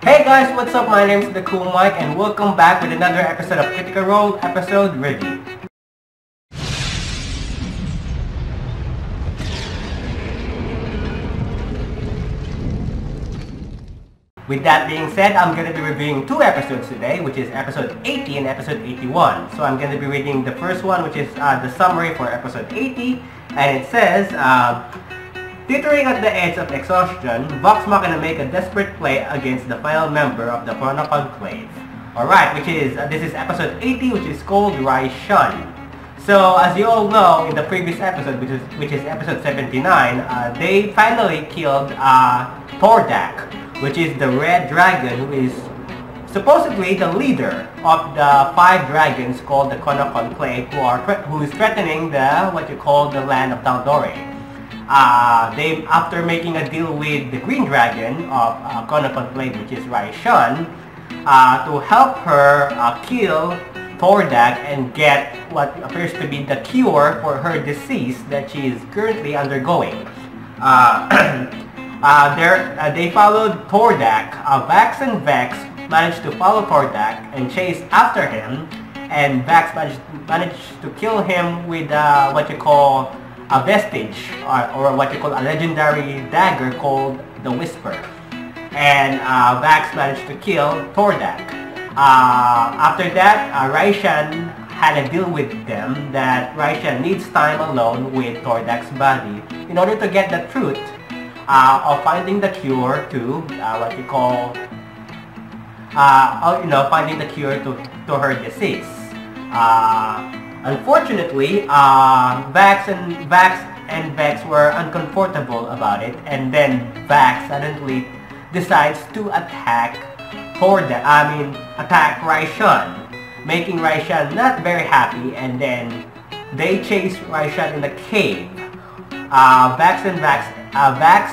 Hey guys, what's up? My name is the Cool Mike and welcome back with another episode of Critical Role episode review. With that being said, I'm going to be reviewing two episodes today, which is episode 80 and episode 81. So I'm going to be reading the first one, which is the summary for episode 80, and it says, Teetering at the edge of exhaustion, Vox Machina make a desperate play against the final member of the Chroma Conclave. Alright, this is episode 80, which is called Raishan. So, as you all know, in the previous episode, which is episode 79, they finally killed Tordak, which is the red dragon who is supposedly the leader of the 5 dragons called the Chroma Conclave, who is threatening the land of Taldore. After making a deal with the green dragon of Chroma Conclave, which is Raishan, to help her kill Tordak and get what appears to be the cure for her disease that she is currently undergoing. They followed Tordak. Vax and Vex managed to follow Tordak and chase after him, and Vax managed to kill him with a vestige, or what you call a legendary dagger called the Whisper. And Vax managed to kill Tordak. After that, Raishan had a deal with them that Raishan needs time alone with Tordak's body in order to get the truth of finding the cure to finding the cure to her disease. Unfortunately, Vax and Vex were uncomfortable about it, and then Vax suddenly decides to attack Raishan, making Raishan not very happy, and then they chase Raishan in the cave. Vax,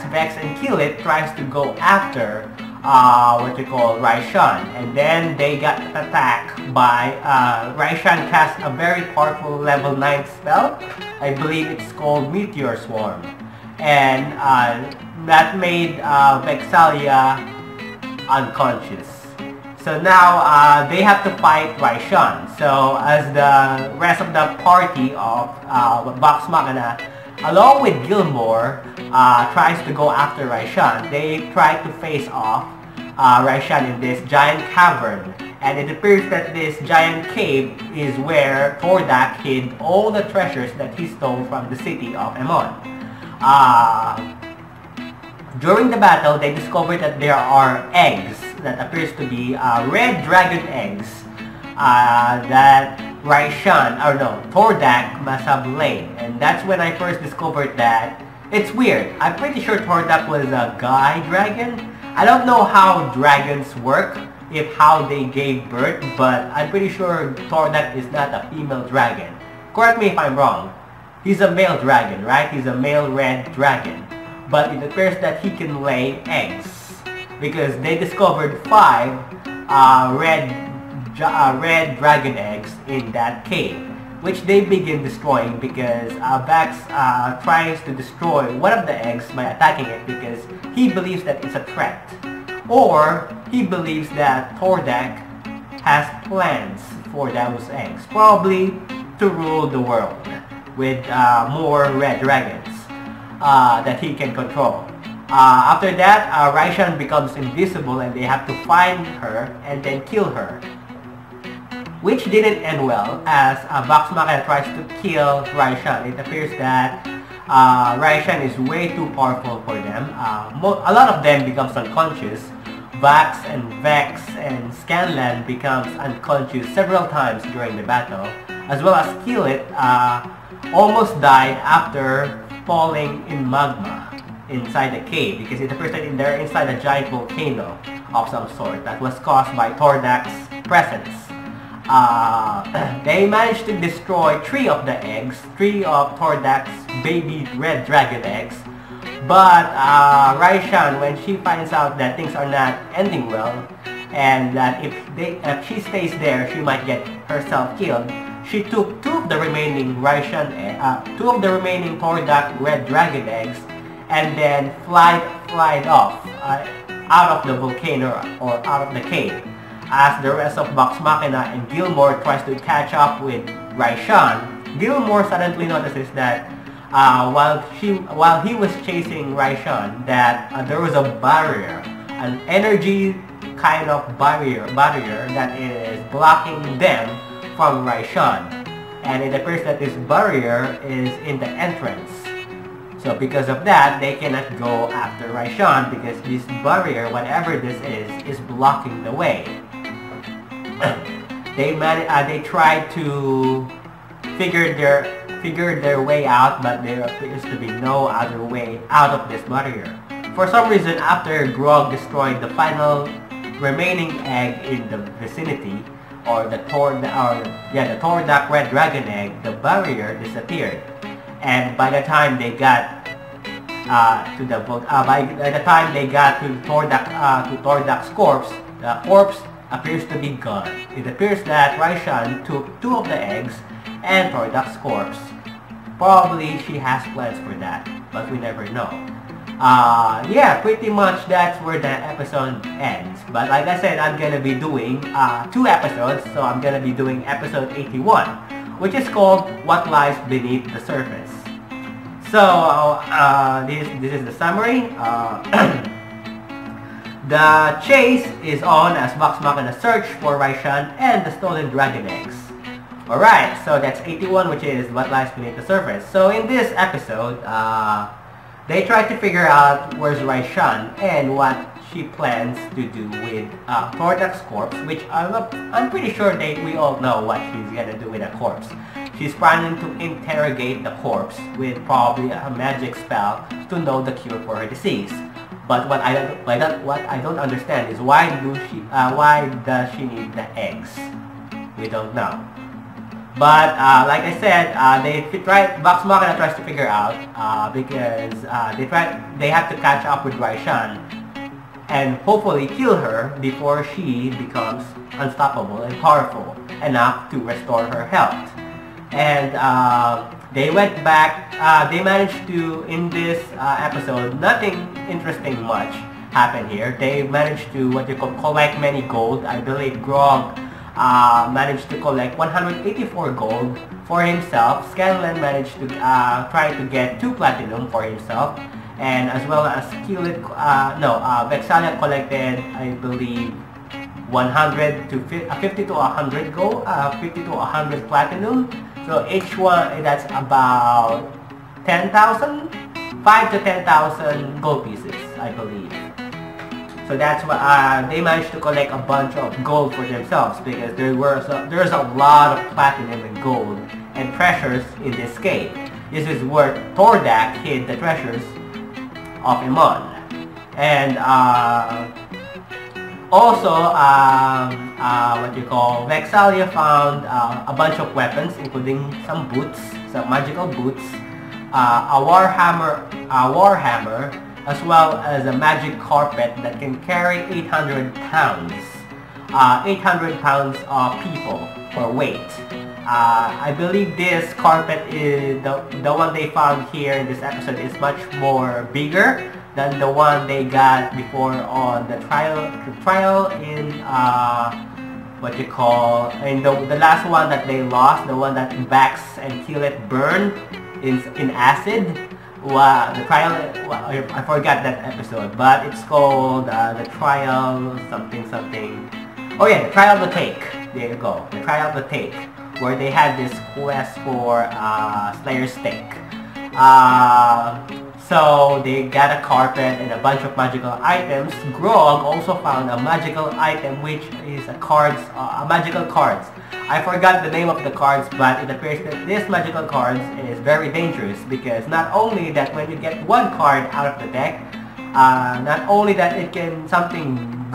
Vex, and Killit tries to go after Raishan, and then they got attacked by Raishan cast a very powerful level 9 spell. I believe it's called Meteor Swarm, and that made Vexalia unconscious. So now they have to fight Raishan. So as the rest of the party of Vox Machina, along with Gilmore, tries to go after Raishan, they try to face off Raishan in this giant cavern. And it appears that this giant cave is where Tordak hid all the treasures that he stole from the city of Emon. During the battle, they discovered that there are eggs that appears to be red dragon eggs that Tordak must have laid. And that's when I first discovered that it's weird. I'm pretty sure Tordak was a guy dragon. I don't know how dragons work, how they gave birth, but I'm pretty sure Tordak is not a female dragon. Correct me if I'm wrong. He's a male dragon, right? He's a male red dragon. But it appears that he can lay eggs, because they discovered 5 red dragon eggs in that cave, which they begin destroying because Vax tries to destroy one of the eggs by attacking it because he believes that it's a threat, or he believes that Tordak has plans for those eggs, probably to rule the world with more red dragons that he can control. After that, Raishan becomes invisible and they have to find her and then kill her, which didn't end well as Vox Machina tries to kill Raishan. It appears that Raishan is way too powerful for them. A lot of them becomes unconscious. Vax and Vex and Scanlan becomes unconscious several times during the battle, as well as Killit almost died after falling in magma inside the cave, because it appears that they're inside a giant volcano of some sort that was caused by Tordak's presence. They managed to destroy 3 of the eggs, 3 of Tordak's baby red dragon eggs, but Raishan, when she finds out that things are not ending well, and that if she stays there, she might get herself killed, she took 2 of the remaining Tordak red dragon eggs and then flied off. out of the volcano or out of the cave. As the rest of Vox Machina and Gilmore tries to catch up with Raishan, Gilmore suddenly notices that while he was chasing Raishan, that there was a barrier, an energy kind of barrier that is blocking them from Raishan. And it appears that this barrier is in the entrance. So because of that, they cannot go after Raishan because this barrier, whatever this is blocking the way. They tried to figure their way out, but there appears to be no other way out of this barrier. For some reason, after Grog destroyed the final remaining egg in the vicinity, or the Tordak Red Dragon egg, the barrier disappeared. And by the time they got to Tordak's corpse, the corpse appears to be gone. It appears that Raishan took 2 of the eggs and Tordak's corpse. Probably she has plans for that, but we never know. Yeah, pretty much that's where the episode ends. But like I said, I'm gonna be doing 2 episodes, so I'm gonna be doing episode 81, which is called What Lies Beneath the Surface. So this is the summary. The chase is on as Vox Machina search for Raishan and the stolen dragon eggs. Alright, so that's 81, which is What Lies Beneath the Surface. So in this episode, they try to figure out where's Raishan and what she plans to do with Tordak's corpse, which I'm pretty sure we all know what she's gonna do with a corpse. She's planning to interrogate the corpse with probably a magic spell to know the cure for her disease. But what I don't understand is why does she need the eggs? We don't know. But like I said, Vox Machina tries to figure out because they have to catch up with Raishan and hopefully kill her before she becomes unstoppable and powerful enough to restore her health. And they went back. They managed to, in this episode, nothing interesting much happened here. They managed to collect many gold. I believe Grog managed to collect 184 gold for himself. Scanlan managed to try to get 2 platinum for himself, and as well as Vexalia collected, I believe, 50 to 100 gold, 50 to 100 platinum. So each one, that's about 10,000, 5 to 10,000 gold pieces, I believe. So that's why they managed to collect a bunch of gold for themselves, because there's a lot of platinum and gold and treasures in this cave. This is where Tordak hid the treasures of Imon. And also, Vexalia found a bunch of weapons, including some boots, some magical boots, a war hammer, as well as a magic carpet that can carry 800 pounds. 800 pounds of people for weight. I believe this carpet is the one they found here in this episode is much more bigger than the one they got before on the trial in in the last one that they lost, the one that Vax and Killet burned in acid. The trial, I forgot that episode, but it's called the trial something. Oh yeah, the trial of the take. There you go, the trial of the take, where they had this quest for Slayer's Stake. So they got a carpet and a bunch of magical items. Grog also found a magical item, which is magical cards. I forgot the name of the cards, but it appears that this magical cards is very dangerous, because not only that when you get one card out of the deck, not only that it can something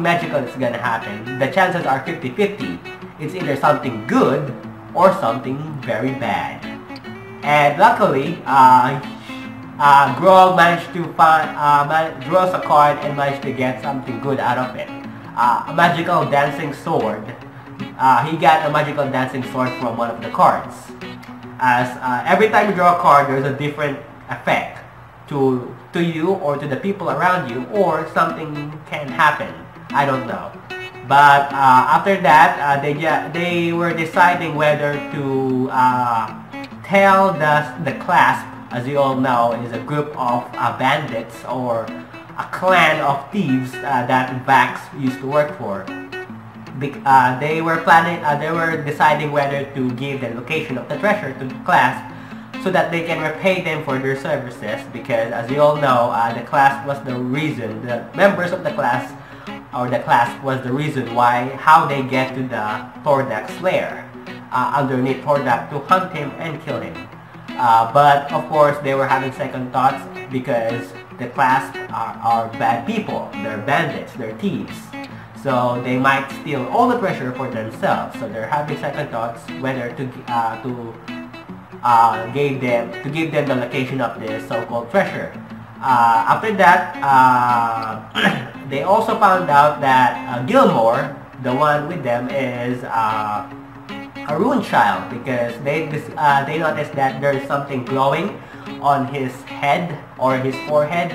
magical is gonna happen. The chances are 50-50. It's either something good or something very bad. And luckily, Grog managed to draws a card and managed to get something good out of it. A magical dancing sword. He got a magical dancing sword from one of the cards. As every time you draw a card, there's a different effect to you or to the people around you, or something can happen. I don't know. But after that, they were deciding whether to tell the clasp, as you all know, is a group of bandits or a clan of thieves that Vax used to work for. They were deciding whether to give the location of the treasure to the clasp so that they can repay them for their services, because as you all know, the clasp was the reason, the members of the class or the clasp was the reason how they get to the Tordak's lair underneath Tordak to hunt him and kill him. But of course they were having second thoughts because the clasp are bad people, they're bandits, they're thieves. So they might steal all the treasure for themselves. So they're having second thoughts whether to give them the location of this so-called treasure. After that, they also found out that Gilmore, the one with them, is a rune child, because they noticed that there's something glowing on his head or his forehead,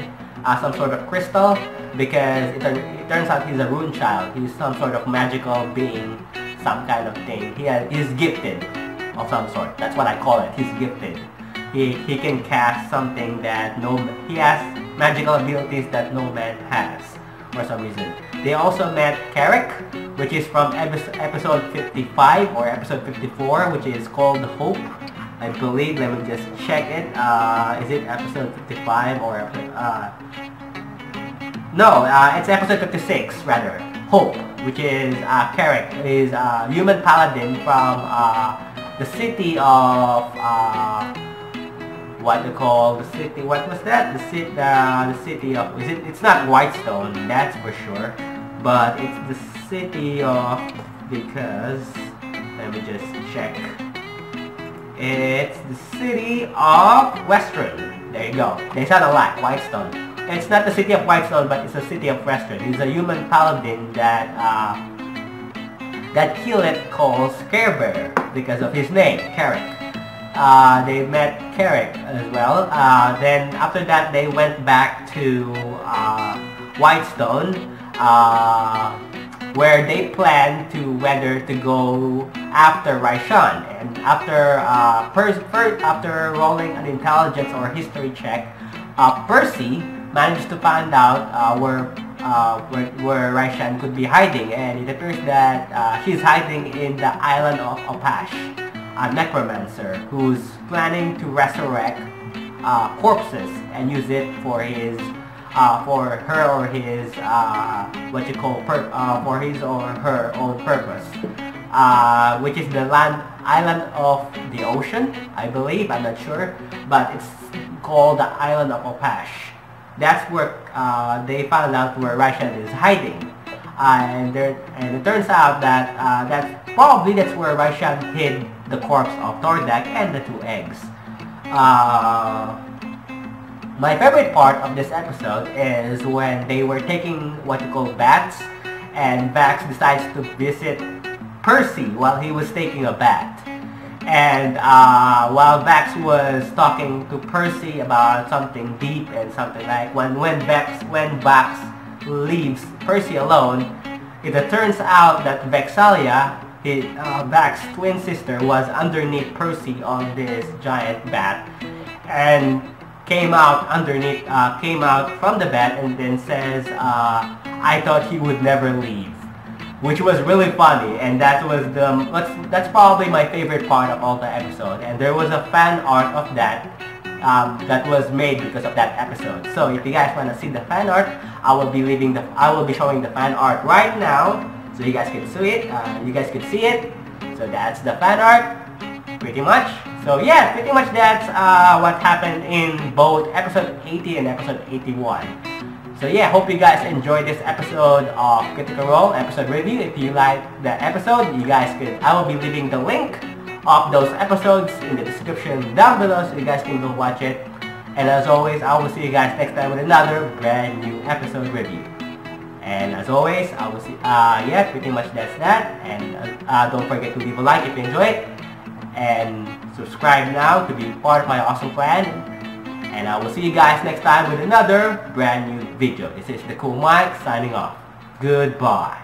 some sort of crystal, because it turns out he's a rune child. He's some sort of magical being, some kind of thing. He's gifted of some sort. That's what I call it. He's gifted. He can cast something that he has magical abilities that no man has for some reason. They also met Carrick, which is from episode 55 or episode 54, which is called Hope. I believe, let me just check it. Is it episode 55 or no, it's episode 56 rather. Hope, which is Carrick, is a human paladin from the city of what was that? The city of, it's not Whitestone, that's for sure, but it's the city of, because let me just check. It's the city of Western. There you go. They sound alike, Whitestone. It's not the city of Whitestone, but it's the city of Western. He's a human paladin that Keelet calls Carebearer because of his name, Carrick. They met Carrick as well. Then after that, they went back to Whitestone, where they planned to whether to go after Raishan. And after rolling an intelligence or history check, Percy managed to find out where Raishan could be hiding, and it appears that she's hiding in the island of Opash, a necromancer who's planning to resurrect corpses and use it for his for her or his for his or her own purpose, which is the island of the ocean, I believe. I'm not sure, but it's called the island of Opash. That's where they found out where Raishan is hiding, and it turns out that that's where Raishan hid the corpse of Tordak and the 2 eggs. My favorite part of this episode is when they were taking what you call baths, and Vax decides to visit Percy while he was taking a bath. And while Vax was talking to Percy about something deep and something like when Vax leaves Percy alone, it turns out that Vexalia, Vax's twin sister, was underneath Percy on this giant bat, and came out from the bat and then says, I thought he would never leave, which was really funny, and that's probably my favorite part of all the episode. And there was a fan art of that that was made because of that episode. So if you guys want to see the fan art, I will be showing the fan art right now, so you guys can see it. So that's the fan art, pretty much. So yeah, pretty much that's what happened in both episode 80 and episode 81. So yeah, hope you guys enjoyed this episode of Critical Role episode review. If you like the episode, I will be leaving the link of those episodes in the description down below, so you guys can go watch it. And as always, I will see you guys next time with another brand new episode review. And as always, I will see, yeah, pretty much that's that. And don't forget to leave a like if you enjoy it. And subscribe now to be part of my awesome clan. And I will see you guys next time with another brand new video. This is the Cool Mike signing off. Goodbye.